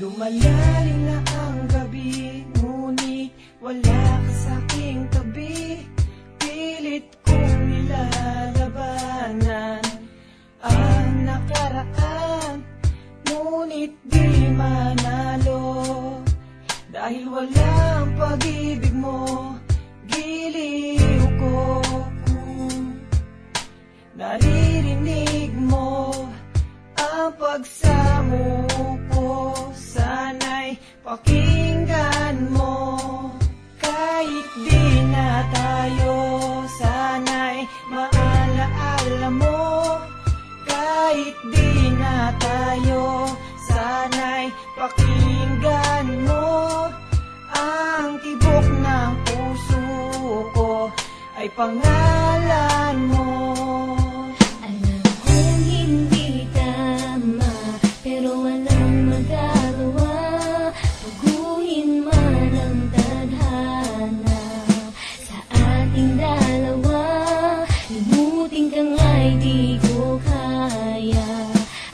Lumalalim na ang gabi, ngunit wala ka sa'king tabi. Pilit kong nilalabanan ang nakaraan, ngunit di manalo. Dahil walang pag-ibig mo, giliw ko kung naririnig mo ang pagsamo ko. Sana'y pakinggan mo, kahit di na tayo. Sana'y maalaala mo, kahit di na tayo. Sana'y pakinggan mo, ang tibok ng puso ko ay pangalan mo. Alam kong hindi tama, pero walang magagawa. Baguhin man ang tadhana sa ating dalawa. Limutin ka nga'y di ko kaya,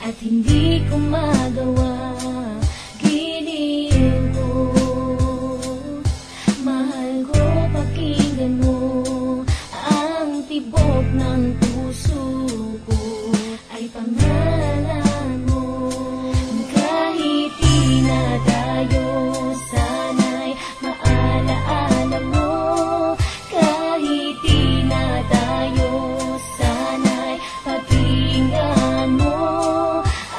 at hindi ko magawa. Giliw ko, mahal ko, pakinggan mo ang tibok ng puso ko ay pangalan mo. Kahit di na tayo, sana'y maalaala mo. Kahit di na tayo, sana'y pakinggan mo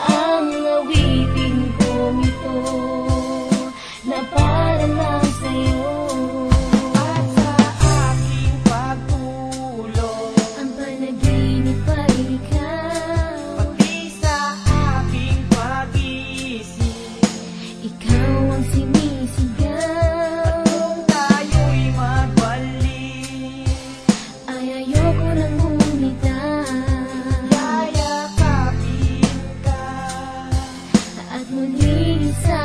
ang awitin kong ito na para lang sa'yo. At sa aking pagtulog, Ang panaginip ay ikaw, pati sa aking pag-isip, ikaw ang sinisigaw. kung tayo'y magbalik, Ay ayoko nang bumitaw yayakapin ka. at muling isa